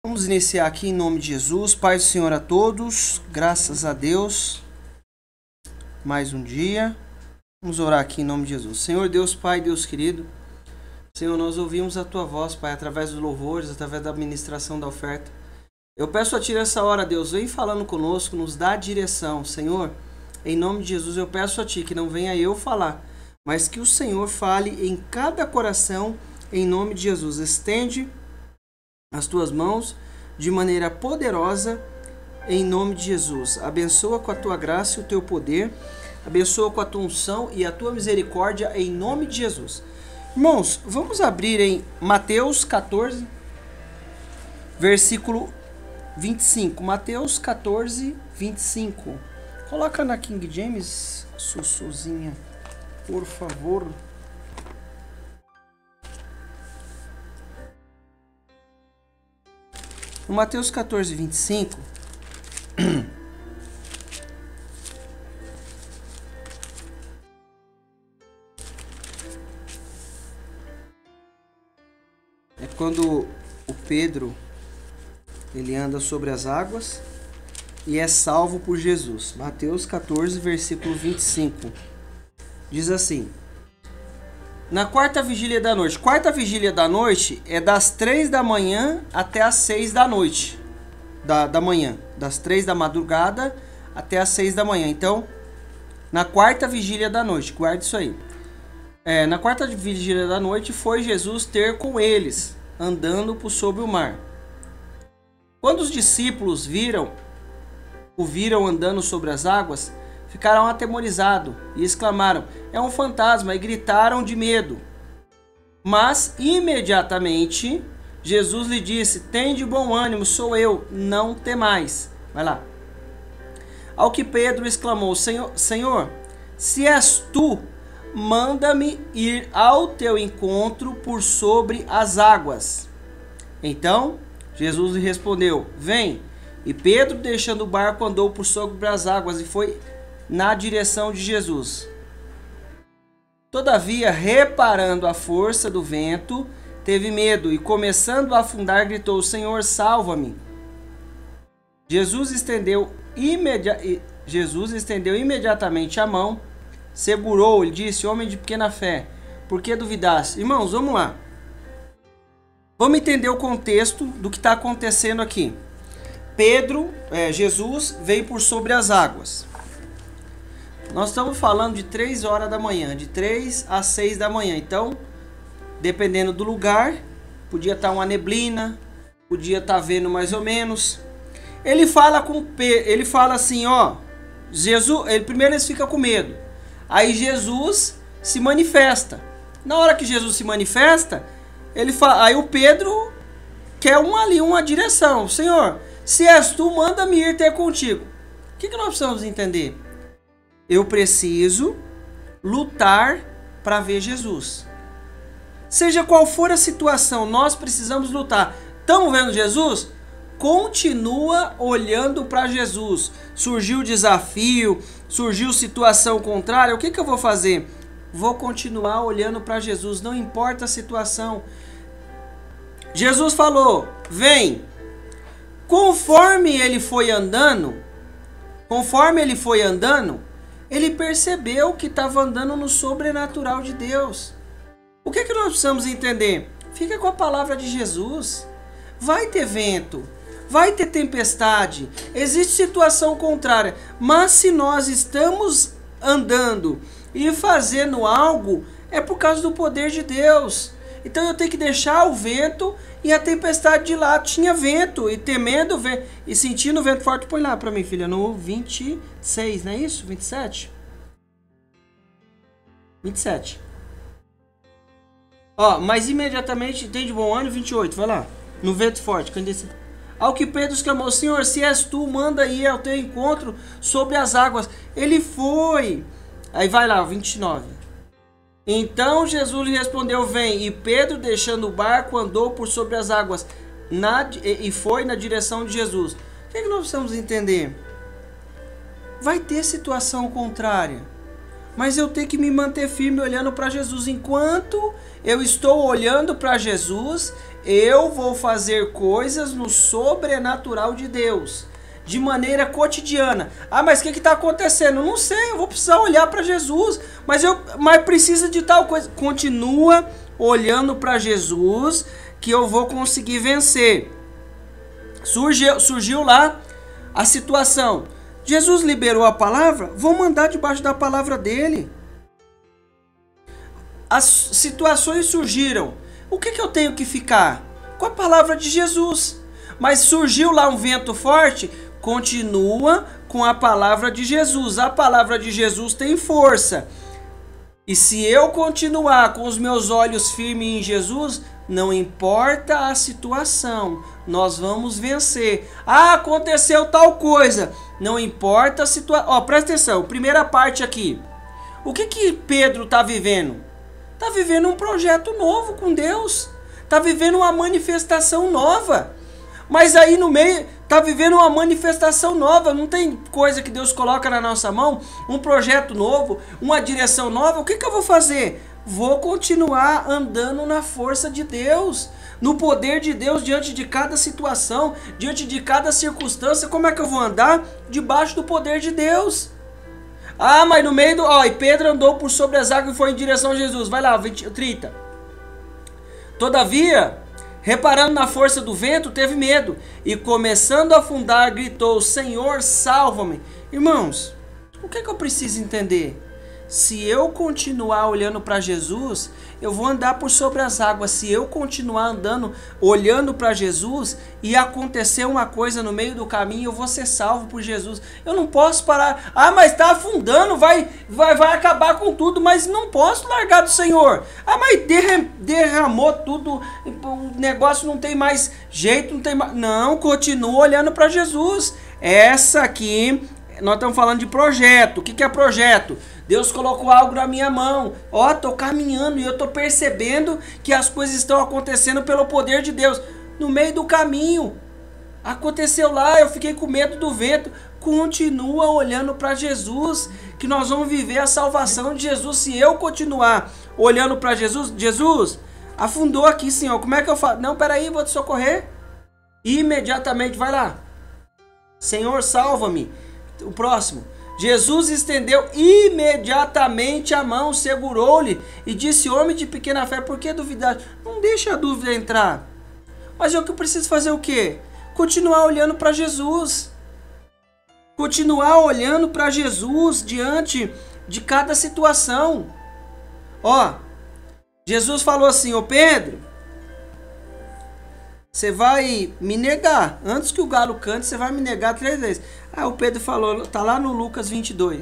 Vamos iniciar aqui em nome de Jesus. Paz do Senhor a todos. Graças a Deus. Mais um dia. Vamos orar aqui em nome de Jesus. Senhor Deus, Pai, Deus querido. Senhor, nós ouvimos a Tua voz, Pai, através dos louvores, através da administração da oferta. Eu peço a Ti nessa hora, Deus, vem falando conosco, nos dá direção. Senhor, em nome de Jesus, eu peço a Ti que não venha eu falar, mas que o Senhor fale em cada coração, em nome de Jesus. Estende as Tuas mãos de maneira poderosa, em nome de Jesus. Abençoa com a Tua graça e o Teu poder. Abençoa com a Tua unção e a Tua misericórdia, em nome de Jesus. Irmãos, vamos abrir em Mateus 14, versículo 25. Mateus 14, 25. Coloca na King James, Sussuzinha, por favor. No Mateus 14, 25, é quando o Pedro ele anda sobre as águas e é salvo por Jesus. Mateus 14, versículo 25. Diz assim: na quarta vigília da noite. Quarta vigília da noite é das 3 da manhã até as 6 da noite. Da manhã. Das 3 da madrugada até as 6 da manhã. Então, na quarta vigília da noite. Guarde isso aí. Na quarta vigília da noite foi Jesus ter com eles, andando por sobre o mar. Quando os discípulos o viram andando sobre as águas, ficaram atemorizados e exclamaram: é um fantasma, e gritaram de medo. Mas imediatamente Jesus lhe disse: tende bom ânimo, sou eu, não temais. Vai lá. Ao que Pedro exclamou: Senhor, se és tu, manda-me ir ao teu encontro por sobre as águas. Então Jesus lhe respondeu: vem. E Pedro, deixando o barco, andou por sobre as águas e foi na direção de Jesus. Todavia, reparando a força do vento, teve medo e, começando a afundar, gritou: Senhor, salva-me. Jesus estendeu imediatamente a mão, segurou-o e disse: homem de pequena fé, por que duvidaste? Irmãos, vamos lá. Vamos entender o contexto do que está acontecendo aqui. Jesus veio por sobre as águas. Nós estamos falando de 3 horas da manhã, de 3 às 6 da manhã. Então, dependendo do lugar, podia estar uma neblina, podia estar vendo mais ou menos. Ele fala assim, ó, Jesus, primeiro eles ficam com medo. Aí Jesus se manifesta. Na hora que Jesus se manifesta, aí o Pedro quer uma direção. Senhor, se és tu, manda-me ir ter contigo. O que nós precisamos entender? Eu preciso lutar para ver Jesus. Seja qual for a situação, nós precisamos lutar. Estamos vendo Jesus? Continua olhando para Jesus. Surgiu desafio, surgiu situação contrária. O que eu vou fazer? Vou continuar olhando para Jesus, não importa a situação. Jesus falou: vem. Conforme ele foi andando, ele percebeu que estava andando no sobrenatural de Deus. O que nós precisamos entender? Fica com a palavra de Jesus. Vai ter vento, vai ter tempestade, existe situação contrária, mas se nós estamos andando e fazendo algo, é por causa do poder de Deus. Então eu tenho que deixar o vento e a tempestade de lado. Tinha vento, e temendo o vento, e sentindo o vento forte. Põe lá para mim, filha, no 26, não é isso? 27? 27. Ó, mas imediatamente tem de bom ânimo, 28, vai lá. No vento forte. Ao que Pedro exclamou: Senhor, se és tu, manda ir ao teu encontro sobre as águas. Ele foi. Aí vai lá, 29. Então Jesus lhe respondeu: vem. E Pedro, deixando o barco, andou por sobre as águas e foi na direção de Jesus. O que nós precisamos entender? Vai ter situação contrária, mas eu tenho que me manter firme olhando para Jesus. Enquanto eu estou olhando para Jesus, Eu vou fazer coisas no sobrenatural de Deus, de maneira cotidiana. Ah, mas o que está acontecendo? Não sei, eu vou precisar olhar para Jesus, mas precisa de tal coisa. Continua olhando para Jesus que eu vou conseguir vencer. Surgiu lá a situação. Jesus liberou a palavra, vou mandar debaixo da palavra dele. As situações surgiram. O que eu tenho que ficar? Com a palavra de Jesus. Mas surgiu lá um vento forte, continua com a palavra de Jesus. A palavra de Jesus tem força. E se eu continuar com os meus olhos firmes em Jesus, não importa a situação, nós vamos vencer. Ah, aconteceu tal coisa. Não importa a situação. Presta atenção, primeira parte aqui. O que Pedro está vivendo? Está vivendo um projeto novo com Deus. Está vivendo uma manifestação nova. Mas aí no meio, está vivendo uma manifestação nova. Não tem coisa que Deus coloca na nossa mão, um projeto novo, uma direção nova. O que eu vou fazer? Vou continuar andando na força de Deus, no poder de Deus diante de cada situação, diante de cada circunstância. Como é que eu vou andar? Debaixo do poder de Deus. Ah, mas no meio do... e Pedro andou por sobre as águas e foi em direção a Jesus. Vai lá, 30. Todavia, reparando na força do vento, teve medo. E começando a afundar, gritou, Senhor, salva-me. Irmãos, o que eu preciso entender? Se eu continuar olhando para Jesus, eu vou andar por sobre as águas. Se eu continuar andando, olhando para Jesus e acontecer uma coisa no meio do caminho, eu vou ser salvo por Jesus. Eu não posso parar. Ah, mas está afundando, vai acabar com tudo, mas não posso largar do Senhor. Ah, mas derramou tudo, o negócio não tem mais jeito, não tem mais... Não, continua olhando para Jesus. Essa aqui, nós estamos falando de projeto. O que é projeto? Deus colocou algo na minha mão. Estou caminhando e eu estou percebendo que as coisas estão acontecendo pelo poder de Deus. No meio do caminho, aconteceu lá, eu fiquei com medo do vento. Continua olhando para Jesus, que nós vamos viver a salvação de Jesus. Se eu continuar olhando para Jesus, Jesus, afundou aqui, Senhor, como é que eu faço? Não, peraí, vou te socorrer. Imediatamente, vai lá. Senhor, salva-me. O próximo. Jesus estendeu imediatamente a mão, segurou-lhe e disse, homem de pequena fé, por que duvidar? Não deixa a dúvida entrar. Mas eu preciso fazer o quê? Continuar olhando para Jesus. Continuar olhando para Jesus diante de cada situação. Jesus falou assim, Pedro, você vai me negar. Antes que o galo cante, você vai me negar 3 vezes. Aí o Pedro falou, tá lá no Lucas 22,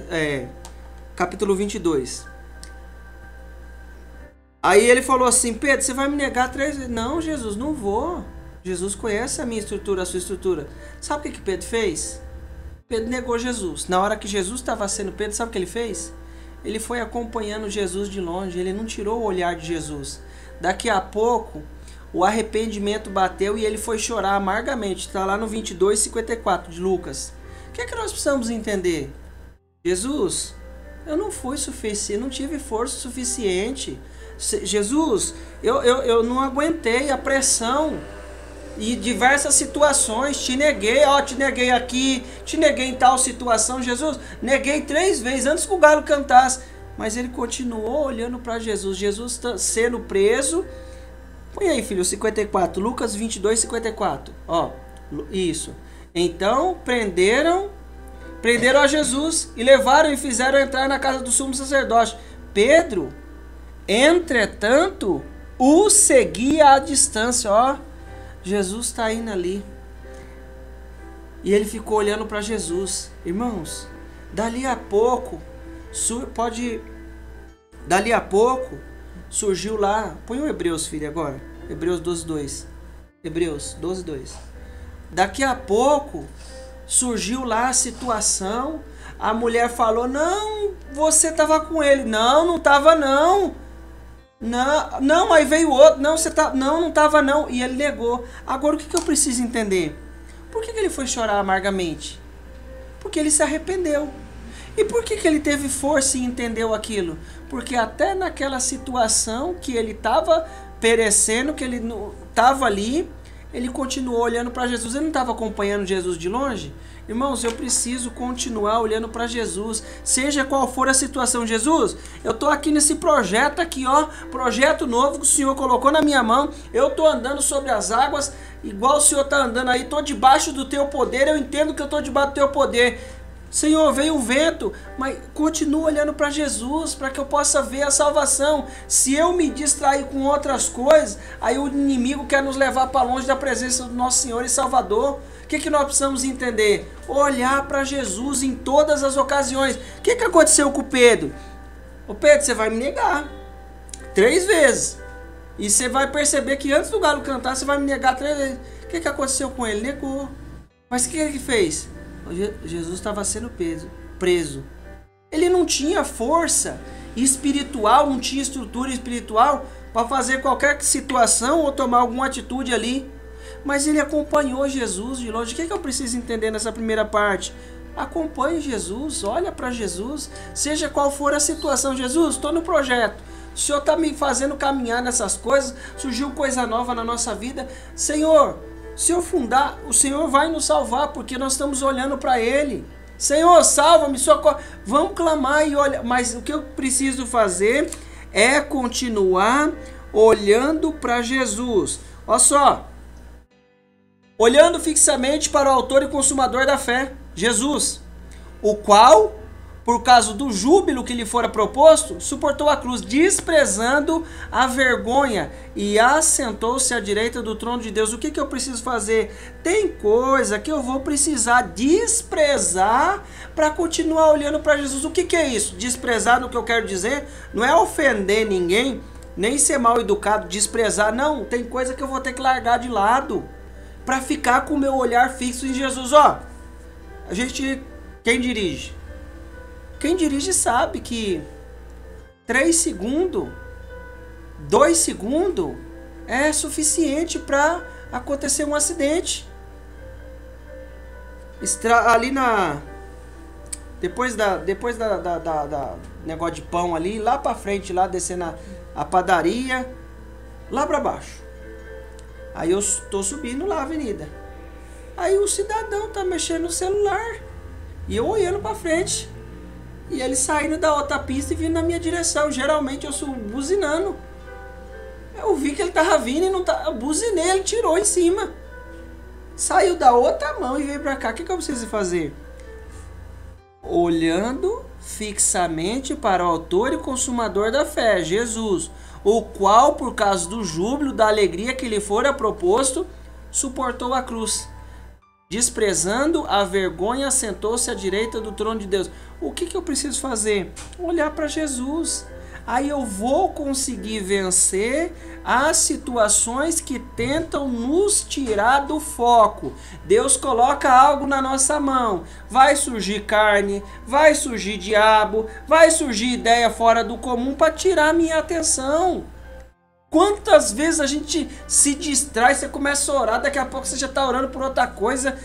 capítulo 22. Aí ele falou assim, Pedro, você vai me negar 3 vezes. Não, Jesus, não vou. Jesus conhece a minha estrutura, a sua estrutura. Sabe o que Pedro fez? Pedro negou Jesus. Na hora que Jesus estava sendo Pedro, sabe o que ele fez? Ele foi acompanhando Jesus de longe, ele não tirou o olhar de Jesus. Daqui a pouco, o arrependimento bateu e ele foi chorar amargamente. Está lá no 22:54 de Lucas. O que nós precisamos entender? Jesus, eu não fui suficiente, não tive força suficiente. Jesus, eu não aguentei a pressão e diversas situações. Te neguei, te neguei aqui, te neguei em tal situação. Jesus, neguei 3 vezes antes que o galo cantasse. Mas ele continuou olhando para Jesus. Jesus sendo preso. Põe aí, filho, 54, Lucas 22:54. Isso. Então prenderam a Jesus e levaram e fizeram entrar na casa do sumo sacerdote. Pedro, entretanto, o seguia à distância. Jesus está indo ali. E ele ficou olhando para Jesus. Irmãos, dali a pouco surgiu lá. Põe o Hebreus, filho, agora. Hebreus 12:2. Hebreus 12:2. Daqui a pouco surgiu lá a situação. A mulher falou, não, você estava com ele. Não estava não. Não, aí veio outro. Não estava não. E ele negou. Agora o que eu preciso entender? Por que ele foi chorar amargamente? Porque ele se arrependeu. E por que ele teve força e entendeu aquilo? Porque até naquela situação que ele estava perecendo, que ele estava ali, ele continuou olhando para Jesus. Ele não estava acompanhando Jesus de longe? Irmãos, eu preciso continuar olhando para Jesus, seja qual for a situação. Jesus, eu estou aqui nesse projeto aqui, ó, projeto novo que o Senhor colocou na minha mão. Eu estou andando sobre as águas, igual o Senhor está andando aí. Estou debaixo do teu poder, eu entendo que eu estou debaixo do teu poder. Senhor, veio o vento, mas continua olhando para Jesus, para que eu possa ver a salvação. Se eu me distrair com outras coisas, aí o inimigo quer nos levar para longe da presença do nosso Senhor e Salvador. O que nós precisamos entender? Olhar para Jesus em todas as ocasiões. O que aconteceu com o Pedro? Ô Pedro, você vai me negar 3 vezes. E você vai perceber que antes do galo cantar, você vai me negar 3 vezes. O que aconteceu com ele? Negou. Mas o que ele fez? Jesus estava sendo preso. Ele não tinha força espiritual, não tinha estrutura espiritual para fazer qualquer situação ou tomar alguma atitude ali. Mas ele acompanhou Jesus de longe. O que eu preciso entender nessa primeira parte? Acompanhe Jesus, olha para Jesus, seja qual for a situação. Jesus, estou no projeto. O Senhor está me fazendo caminhar nessas coisas, surgiu coisa nova na nossa vida. Senhor, se eu fundar, o Senhor vai nos salvar, porque nós estamos olhando para Ele. Senhor, salva-me, socorre. Vamos clamar e olhar. Mas o que eu preciso fazer é continuar olhando para Jesus. Olha só. Olhando fixamente para o autor e consumador da fé, Jesus, o qual, por causa do júbilo que lhe fora proposto, suportou a cruz, desprezando a vergonha, e assentou-se à direita do trono de Deus. O que eu preciso fazer? Tem coisa que eu vou precisar desprezar para continuar olhando para Jesus. O que é isso? Desprezar, no que eu quero dizer, não é ofender ninguém, nem ser mal educado, desprezar. Não, tem coisa que eu vou ter que largar de lado para ficar com o meu olhar fixo em Jesus. Ó, quem dirige? Quem dirige sabe que 3 segundos, 2 segundos é suficiente para acontecer um acidente. Ali depois da negócio de pão ali, lá para frente, lá descendo a padaria, lá para baixo. Aí eu estou subindo lá a avenida. Aí o cidadão tá mexendo no celular e eu olhando para frente. E ele saindo da outra pista e vindo na minha direção. Geralmente eu sou buzinando. Eu vi que ele tava vindo e não tá. Eu buzinei, ele tirou em cima. Saiu da outra mão e veio para cá. O que eu preciso fazer? Olhando fixamente para o autor e consumador da fé, Jesus, o qual, por causa do júbilo, da alegria que lhe fora proposto, suportou a cruz, desprezando a vergonha, assentou-se à direita do trono de Deus. O que eu preciso fazer? Olhar para Jesus. Aí eu vou conseguir vencer as situações que tentam nos tirar do foco. Deus coloca algo na nossa mão. Vai surgir carne, vai surgir diabo, vai surgir ideia fora do comum para tirar a minha atenção. Quantas vezes a gente se distrai, você começa a orar, daqui a pouco você já está orando por outra coisa.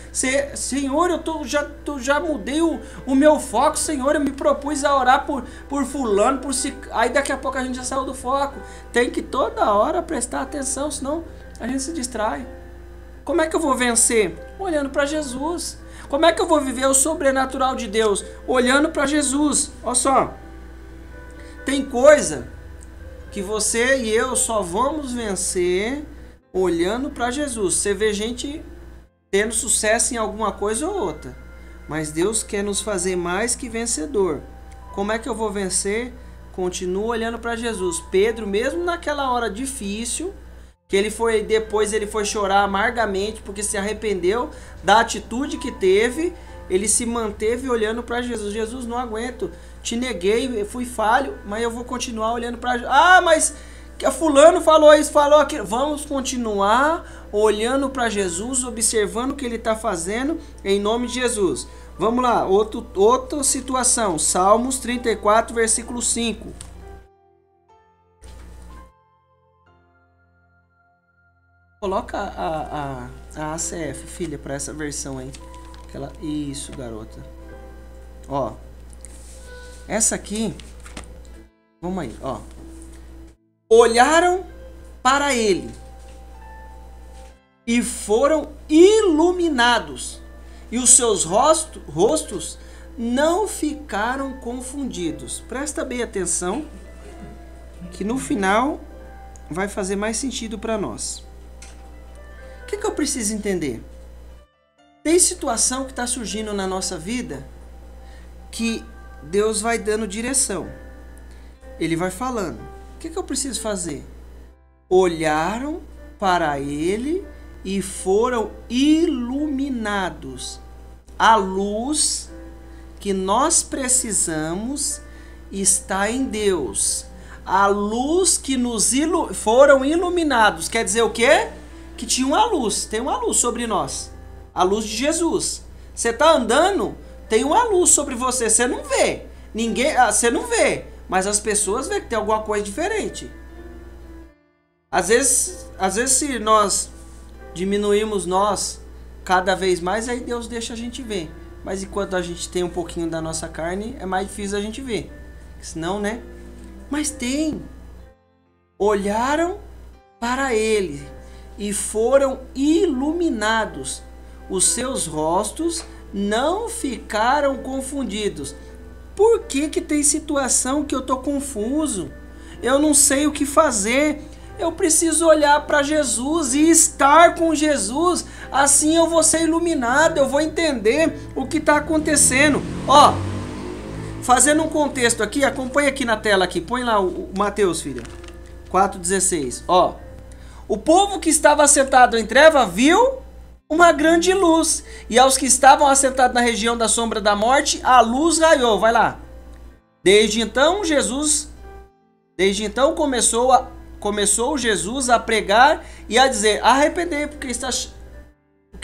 Senhor, eu já mudei o meu foco, Senhor, eu me propus a orar por fulano, aí daqui a pouco a gente já saiu do foco. Tem que toda hora prestar atenção, senão a gente se distrai. Como é que eu vou vencer? Olhando para Jesus. Como é que eu vou viver o sobrenatural de Deus? Olhando para Jesus. Olha só, tem coisa que você e eu só vamos vencer olhando para Jesus. Você vê gente tendo sucesso em alguma coisa ou outra, mas Deus quer nos fazer mais que vencedor. Como é que eu vou vencer? Continuo olhando para Jesus. Pedro, mesmo naquela hora difícil, que depois ele foi chorar amargamente porque se arrependeu da atitude que teve, ele se manteve olhando para Jesus. Jesus, não aguento, te neguei, fui falho, mas eu vou continuar olhando para Jesus. Ah, mas fulano falou isso, falou aquilo. Vamos continuar olhando para Jesus, observando o que ele está fazendo, em nome de Jesus. Vamos lá, outra situação. Salmos 34, versículo 5. Coloca a ACF, filha, para essa versão aí. Isso, garota. Ó, essa aqui, vamos aí, ó. Olharam para ele e foram iluminados, e os seus rostos não ficaram confundidos. Presta bem atenção, que no final vai fazer mais sentido para nós. O que eu preciso entender? Tem situação que está surgindo na nossa vida que Deus vai dando direção. Ele vai falando. O que eu preciso fazer? Olharam para ele e foram iluminados. A luz que nós precisamos está em Deus. A luz que foram iluminados. Quer dizer o quê? Que tinha uma luz. Tem uma luz sobre nós. A luz de Jesus. Você está andando, tem uma luz sobre você. Você não vê. Você não vê. Mas as pessoas veem que tem alguma coisa diferente. Às vezes se nós diminuirmos nós cada vez mais, aí Deus deixa a gente ver. Mas enquanto a gente tem um pouquinho da nossa carne, é mais difícil a gente ver. Senão, né? Mas tem. Olharam para ele e foram iluminados. Os seus rostos não ficaram confundidos. Por que tem situação que eu tô confuso? Eu não sei o que fazer. Eu preciso olhar para Jesus e estar com Jesus. Assim eu vou ser iluminado, eu vou entender o que está acontecendo. Ó, fazendo um contexto aqui, acompanha aqui na tela aqui, põe lá o Mateus, filha. 4,16. Ó, o povo que estava assentado em treva viu uma grande luz, e aos que estavam assentados na região da sombra da morte, a luz raiou. Vai lá. Desde então começou Jesus a pregar e a dizer: arrependei, porque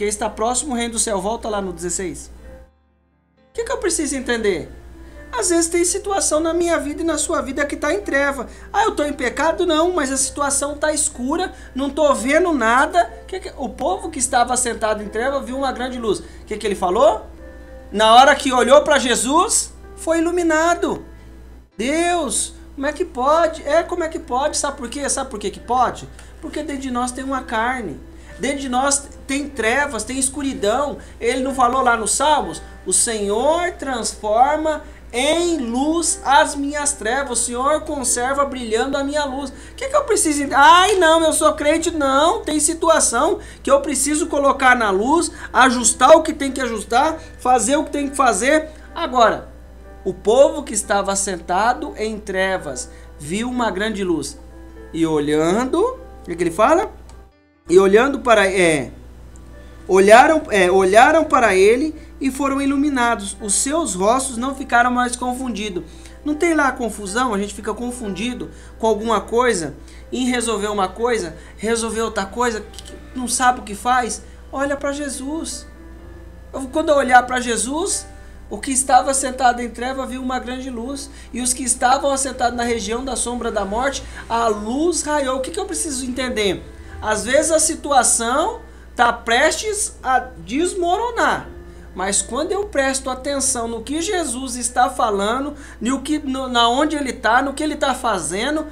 está próximo o reino do céu. Volta lá no 16. O que eu preciso entender? Às vezes tem situação na minha vida e na sua vida que está em treva. Ah, eu estou em pecado? Não, mas a situação está escura, não estou vendo nada. O povo que estava sentado em treva viu uma grande luz. O que ele falou? Na hora que olhou para Jesus, foi iluminado. Deus, como é que pode? Como é que pode? Sabe por quê? Sabe por que pode? Porque dentro de nós tem uma carne. Dentro de nós tem trevas, tem escuridão. Ele não falou lá nos Salmos? O Senhor transforma em luz as minhas trevas. O Senhor conserva brilhando a minha luz. O que eu preciso entender? Ai, não, eu sou crente. Não, tem situação que eu preciso colocar na luz, ajustar o que tem que ajustar, fazer o que tem que fazer. Agora, o povo que estava sentado em trevas viu uma grande luz. E olhando, o que ele fala? E olhando para olharam para ele e foram iluminados. Os seus rostos não ficaram mais confundidos. Não tem lá confusão? A gente fica confundido com alguma coisa, em resolver uma coisa, resolver outra coisa, não sabe o que faz. Olha para Jesus. Quando eu olhar para Jesus, o que estava sentado em treva viu uma grande luz, e os que estavam assentados na região da sombra da morte, a luz raiou. O que eu preciso entender? Às vezes a situação está prestes a desmoronar, mas quando eu presto atenção no que Jesus está falando, na onde ele está, no que ele está fazendo,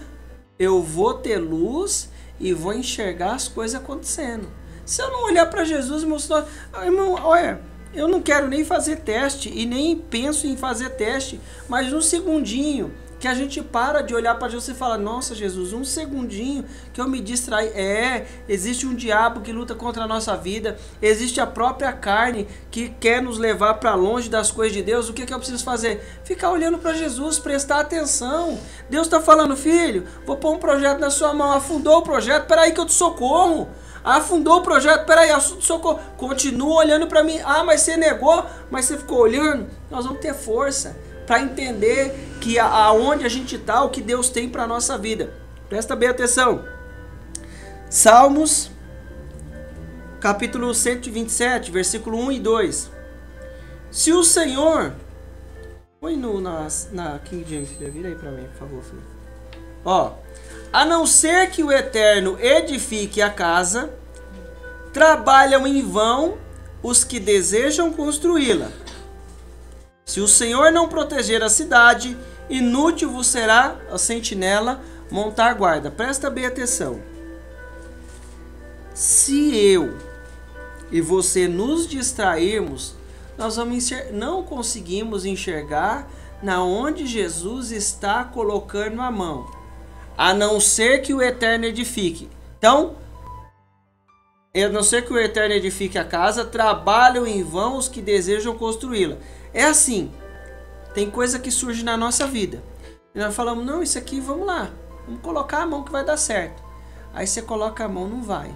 eu vou ter luz e vou enxergar as coisas acontecendo. Se eu não olhar para Jesus, irmão, olha, eu não quero nem fazer teste e nem penso em fazer teste, mas um segundinho que a gente para de olhar para Jesus e fala: nossa, Jesus, um segundinho que eu me distrai. Existe um diabo que luta contra a nossa vida, existe a própria carne que quer nos levar para longe das coisas de Deus. O que eu preciso fazer? Ficar olhando para Jesus, prestar atenção. Deus está falando: filho, vou pôr um projeto na sua mão. Afundou o projeto? Peraí que eu te socorro. Afundou o projeto? Peraí, eu te socorro. Continua olhando para mim. Ah, mas você negou, mas você ficou olhando. Nós vamos ter força para entender que aonde a gente está, o que Deus tem para a nossa vida. Presta bem atenção. Salmos, capítulo 127, versículo 1 e 2. Se o Senhor... Põe na King James, filha. Vira aí para mim, por favor, filho. Ó. A não ser que o Eterno edifique a casa, trabalham em vão os que desejam construí-la. Se o Senhor não proteger a cidade, inútil vos será a sentinela montar guarda. Presta bem atenção. Se eu e você nos distrairmos, nós não conseguimos enxergar na onde Jesus está colocando a mão, a não ser que o Eterno edifique. Então, a não ser que o Eterno edifique a casa, trabalham em vão os que desejam construí-la. É assim, tem coisa que surge na nossa vida. E nós falamos, não, isso aqui, vamos lá, vamos colocar a mão que vai dar certo. Aí você coloca a mão, não vai.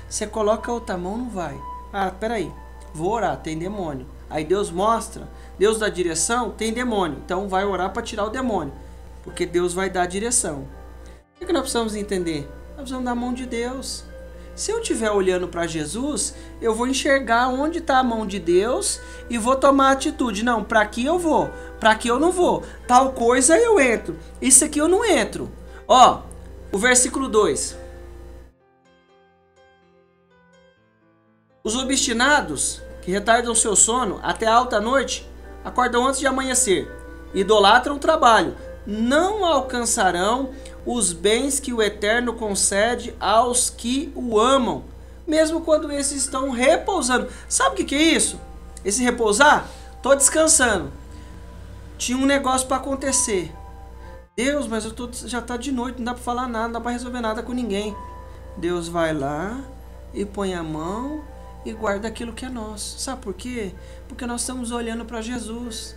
Você coloca a outra mão, não vai. Ah, peraí, vou orar, tem demônio. Aí Deus mostra, Deus dá direção, tem demônio. Então vai orar para tirar o demônio, porque Deus vai dar a direção. O que nós precisamos entender? Nós precisamos da mão de Deus. Se eu estiver olhando para Jesus, eu vou enxergar onde está a mão de Deus e vou tomar atitude. Não, para aqui eu vou, para aqui eu não vou. Tal coisa eu entro, isso aqui eu não entro. Ó, o versículo 2. Os obstinados, que retardam seu sono até a alta noite, acordam antes de amanhecer, idolatram o trabalho, não alcançarão os bens que o Eterno concede aos que o amam, mesmo quando esses estão repousando. Sabe o que é isso? Esse repousar? Tô descansando. Tinha um negócio para acontecer. Deus, mas já tá de noite, não dá para falar nada, não dá para resolver nada com ninguém. Deus vai lá e põe a mão e guarda aquilo que é nosso. Sabe por quê? Porque nós estamos olhando para Jesus.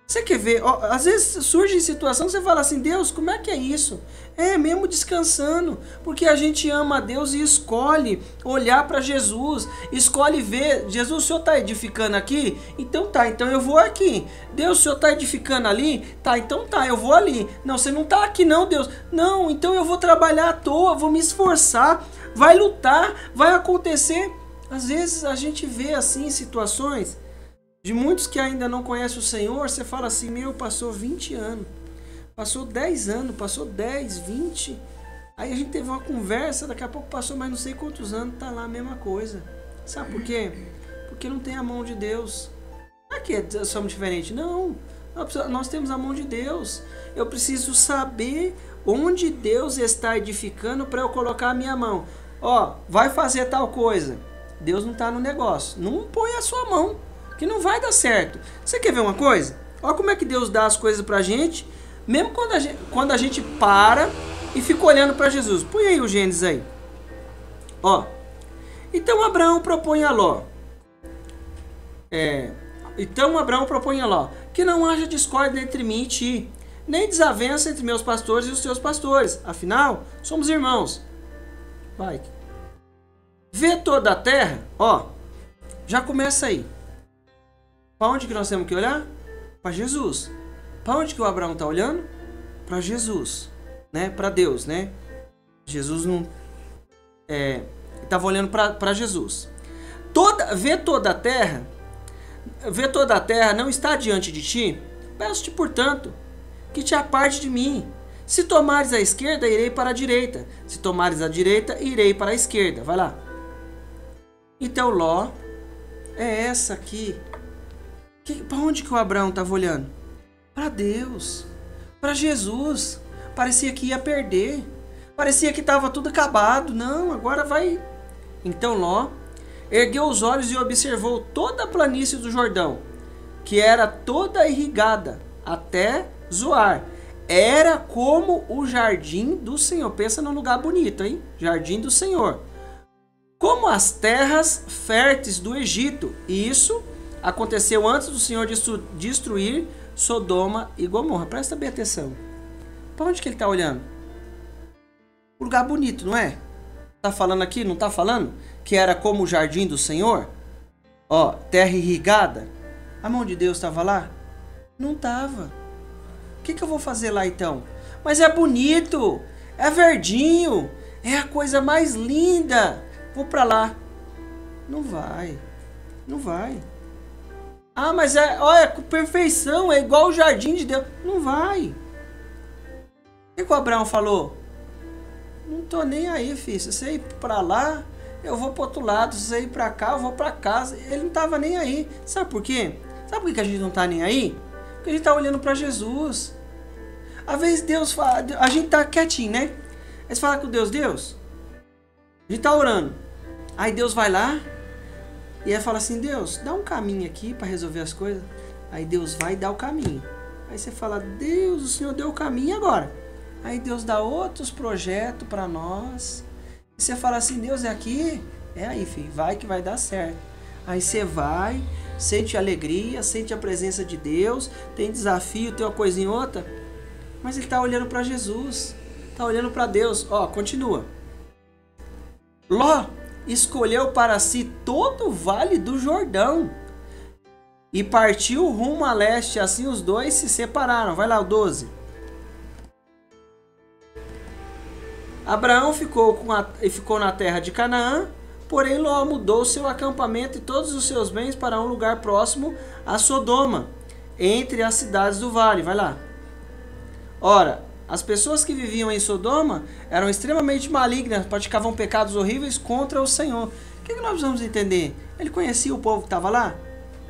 Você quer ver? Ó, às vezes surge situação que você fala assim, Deus, como é que é isso? É mesmo descansando, porque a gente ama a Deus e escolhe olhar para Jesus, escolhe ver, Jesus, o Senhor está edificando aqui? Então tá, então eu vou aqui. Deus, o Senhor está edificando ali? Tá, então tá, eu vou ali. Não, você não está aqui não, Deus. Não, então eu vou trabalhar à toa, vou me esforçar, vai lutar, vai acontecer. Às vezes a gente vê assim situações de muitos que ainda não conhecem o Senhor, você fala assim, meu, passou 20 anos, passou 10 anos, passou 10, 20, aí a gente teve uma conversa, daqui a pouco passou mais não sei quantos anos, tá lá a mesma coisa. Sabe por quê? Porque não tem a mão de Deus. Não é que somos diferentes, não, nós temos a mão de Deus. Eu preciso saber onde Deus está edificando para eu colocar a minha mão. Ó, vai fazer tal coisa, Deus não está no negócio, não põe a sua mão, que não vai dar certo. Você quer ver uma coisa? Olha como é que Deus dá as coisas pra gente, mesmo quando a gente para e fica olhando para Jesus. Põe aí o Gênesis aí. Ó. Então Abraão propõe a Ló. Que não haja discórdia entre mim e ti, nem desavença entre meus pastores e os teus pastores. Afinal, somos irmãos. Vai. Vê toda a terra, ó. Já começa aí. Para onde que nós temos que olhar? Para Jesus. Para onde que o Abraão está olhando? Para Jesus, né? Para Deus, né? Jesus não estava olhando para Jesus. Vê toda a terra não está diante de ti. Peço-te, portanto, que te aparte de mim. Se tomares a esquerda, irei para a direita. Se tomares a direita, irei para a esquerda. Vai lá. Então Ló é essa aqui. Para onde que o Abraão estava olhando? Para Deus, para Jesus. Parecia que ia perder, parecia que estava tudo acabado. Não, agora vai. Então Ló ergueu os olhos e observou toda a planície do Jordão, que era toda irrigada até Zoar. Era como o jardim do Senhor. Pensa num lugar bonito, hein? Jardim do Senhor. Como as terras férteis do Egito. E isso aconteceu antes do Senhor destruir Sodoma e Gomorra. Presta bem atenção. Para onde que ele está olhando? Um lugar bonito, não é? Está falando aqui, não está falando? Que era como o jardim do Senhor? Ó, terra irrigada. A mão de Deus estava lá? Não estava. O que eu vou fazer lá então? Mas é bonito, é verdinho, é a coisa mais linda. Vou para lá. Não vai, não vai. Ah, mas olha, com perfeição, é igual o jardim de Deus. Não vai. O que o Abraão falou? Não tô nem aí, filho. Se você ir para lá, eu vou para outro lado. Se você ir para cá, eu vou para casa. Ele não tava nem aí. Sabe por quê? Sabe por que a gente não tá nem aí? Porque a gente tá olhando para Jesus. Às vezes Deus fala, a gente tá quietinho, né? Aí você fala com Deus, a gente tá orando. Aí Deus vai lá e aí fala assim, Deus, dá um caminho aqui para resolver as coisas. Aí Deus vai e dá o caminho. Aí você fala, Deus, o Senhor deu o caminho agora. Aí Deus dá outros projetos para nós. E você fala assim, Deus, é aqui? É aí, filho, vai que vai dar certo. Aí você vai, sente alegria, sente a presença de Deus, tem desafio, tem uma coisa em outra, mas ele está olhando para Jesus, está olhando para Deus. Ó, continua. Ló escolheu para si todo o vale do Jordão e partiu rumo a leste, assim os dois se separaram. Vai lá, o 12. Abraão ficou na terra de Canaã, porém Ló mudou seu acampamento e todos os seus bens para um lugar próximo a Sodoma, entre as cidades do vale. Vai lá. Ora, as pessoas que viviam em Sodoma eram extremamente malignas, praticavam pecados horríveis contra o Senhor. O que nós vamos entender? Ele conhecia o povo que estava lá?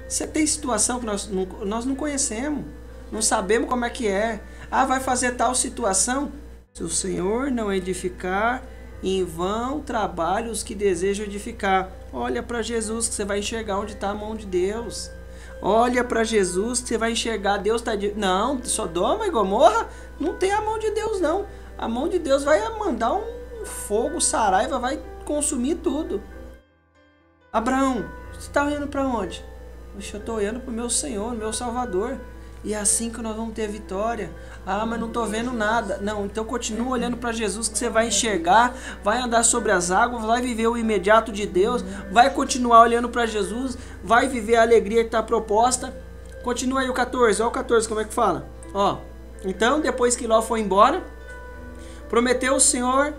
Você tem situação que nós não conhecemos, não sabemos como é que é. Ah, vai fazer tal situação? Se o Senhor não edificar, em vão trabalham os que desejam edificar. Olha para Jesus que você vai enxergar onde está a mão de Deus. Olha para Jesus que você vai enxergar. Deus está... Não, Sodoma e Gomorra não tem a mão de Deus não. A mão de Deus vai mandar um fogo, saraiva, vai consumir tudo. Abraão, você está olhando para onde? Poxa, eu estou olhando para o meu Senhor, meu Salvador. E é assim que nós vamos ter vitória. Ah, mas não estou vendo nada. Não, então continua olhando para Jesus que você vai enxergar, vai andar sobre as águas, vai viver o imediato de Deus, vai continuar olhando para Jesus, vai viver a alegria que está proposta. Continua aí o 14, olha o 14 como é que fala. Ó, então depois que Ló foi embora, prometeu o Senhor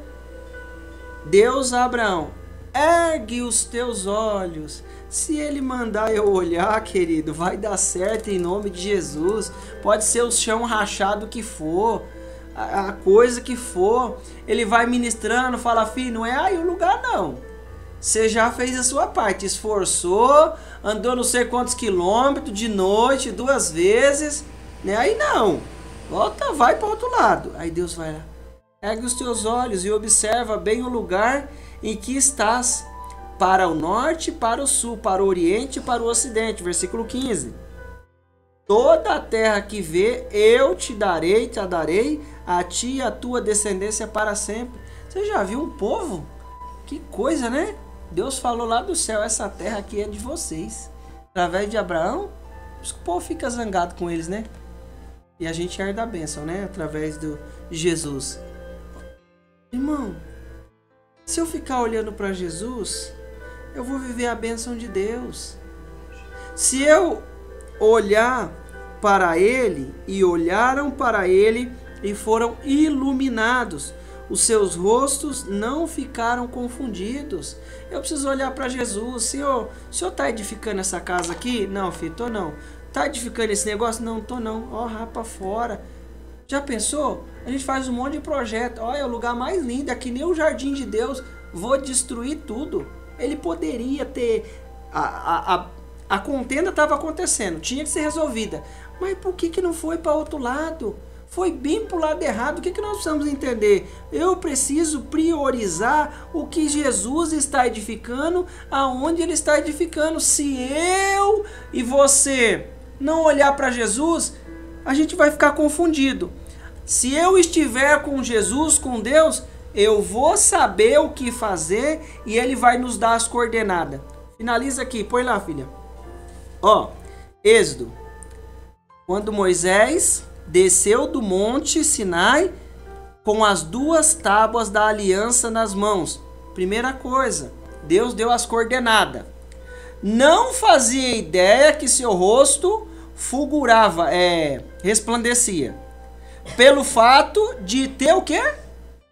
Deus a Abraão, ergue os teus olhos. Se ele mandar eu olhar, querido, vai dar certo em nome de Jesus. Pode ser o chão rachado que for, a coisa que for. Ele vai ministrando, fala, filho, não é aí o lugar não. Você já fez a sua parte, esforçou, andou não sei quantos quilômetros de noite, 2 vezes. Não é aí não. Volta, vai para o outro lado. Aí Deus vai lá. Ergue os teus olhos e observa bem o lugar em que estás, para o norte, para o sul, para o oriente e para o ocidente. Versículo 15. Toda a terra que vê, eu te darei a ti e a tua descendência para sempre. Você já viu um povo? Que coisa, né? Deus falou lá do céu, essa terra aqui é de vocês. Através de Abraão, o povo fica zangado com eles, né? E a gente herda a bênção, né? Através de Jesus. Irmão, se eu ficar olhando para Jesus, eu vou viver a bênção de Deus. Se eu olhar para Ele, e olharam para Ele e foram iluminados, os seus rostos não ficaram confundidos. Eu preciso olhar para Jesus. Senhor, o Senhor está edificando essa casa aqui? Não, filho, tô não. Está edificando esse negócio? Não, tô não. Ó, rapa fora. Já pensou? A gente faz um monte de projeto. Olha, é o lugar mais lindo, é que nem o jardim de Deus. Vou destruir tudo. Ele poderia ter... A contenda estava acontecendo, tinha que ser resolvida. Mas por que não foi para outro lado? Foi bem para o lado errado. O que nós precisamos entender? Eu preciso priorizar o que Jesus está edificando, aonde Ele está edificando. Se eu e você não olhar para Jesus, a gente vai ficar confundido. Se eu estiver com Jesus, com Deus, eu vou saber o que fazer e Ele vai nos dar as coordenadas. Finaliza aqui, põe lá, filha. Ó, Êxodo. Quando Moisés desceu do monte Sinai com as 2 tábuas da aliança nas mãos. Primeira coisa, Deus deu as coordenadas. Não fazia ideia que seu rosto fulgurava, resplandecia. Pelo fato de ter o quê?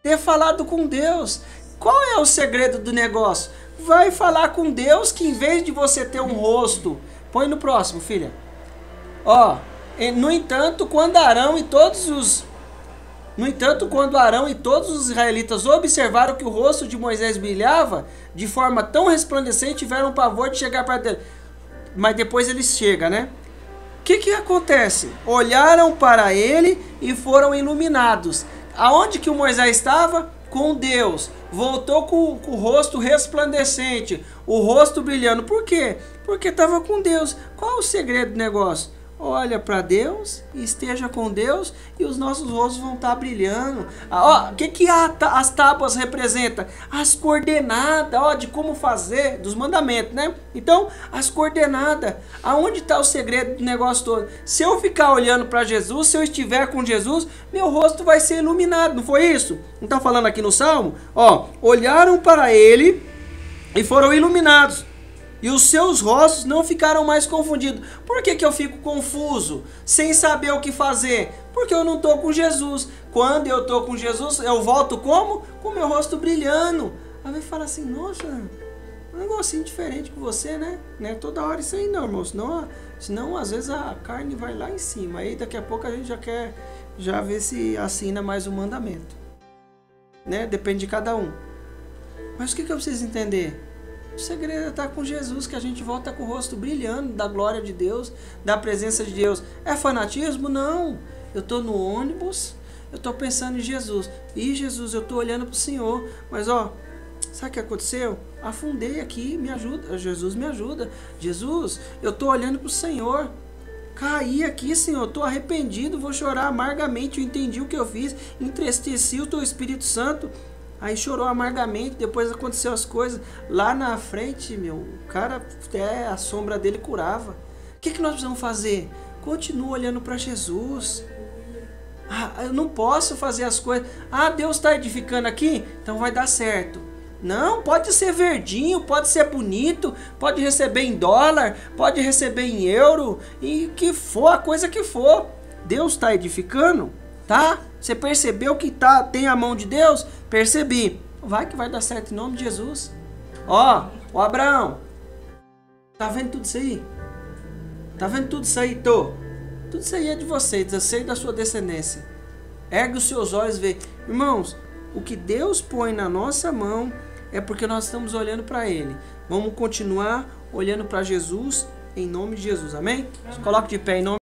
Ter falado com Deus. Qual é o segredo do negócio? Vai falar com Deus que em vez de você ter um rosto... Põe no próximo, filha. Ó, no entanto, quando Arão e todos os israelitas observaram que o rosto de Moisés brilhava de forma tão resplandecente, tiveram pavor de chegar perto dele. Mas depois ele chega, né? O que acontece? Olharam para ele e foram iluminados. Aonde que o Moisés estava? Com Deus. voltou com o rosto resplandecente, o rosto brilhando. Por quê? Porque estava com Deus. Qual é o segredo do negócio? Olha para Deus, esteja com Deus e os nossos rostos vão estar brilhando. O que as tábuas representam? As coordenadas, de como fazer, dos mandamentos, né? Então, as coordenadas. Aonde está o segredo do negócio todo? Se eu ficar olhando para Jesus, se eu estiver com Jesus, meu rosto vai ser iluminado, não foi isso? Não está falando aqui no Salmo? Olharam para ele e foram iluminados. E os seus rostos não ficaram mais confundidos. Por que eu fico confuso, sem saber o que fazer? Porque eu não estou com Jesus. Quando eu estou com Jesus, eu volto como? Com o meu rosto brilhando. Aí vai falar assim, nossa, um negocinho diferente com você, né? Não é toda hora isso aí não, irmão. Senão às vezes a carne vai lá em cima. Aí daqui a pouco a gente já quer ver se assina mais um mandamento. Né? Depende de cada um. Mas o que eu preciso entender? O segredo é estar com Jesus, que a gente volta com o rosto brilhando da glória de Deus, da presença de Deus. É fanatismo? Não. Eu estou no ônibus, eu estou pensando em Jesus. E Jesus, eu estou olhando para o Senhor. Mas sabe o que aconteceu? Afundei aqui, me ajuda. Jesus me ajuda. Jesus, eu estou olhando para o Senhor. Caí aqui, Senhor, estou arrependido, vou chorar amargamente. Eu entendi o que eu fiz, entristeci o Teu Espírito Santo. Aí chorou amargamente, depois aconteceu as coisas. Lá na frente, o cara, até a sombra dele curava. O que nós precisamos fazer? Continua olhando para Jesus. Eu não posso fazer as coisas. Deus está edificando aqui, então vai dar certo. Não, pode ser verdinho, pode ser bonito, pode receber em dólar, pode receber em euro, e que for, a coisa que for. Deus está edificando, tá? Você percebeu que tem a mão de Deus? Percebi. Vai que vai dar certo em nome de Jesus. O Abraão. Tá vendo tudo isso aí? Tá vendo tudo isso aí, Tô? Tudo isso aí é de vocês, eu sei da sua descendência. Ergue os seus olhos e vê. Irmãos, o que Deus põe na nossa mão é porque nós estamos olhando para Ele. Vamos continuar olhando para Jesus em nome de Jesus, amém? Se coloque de pé em nome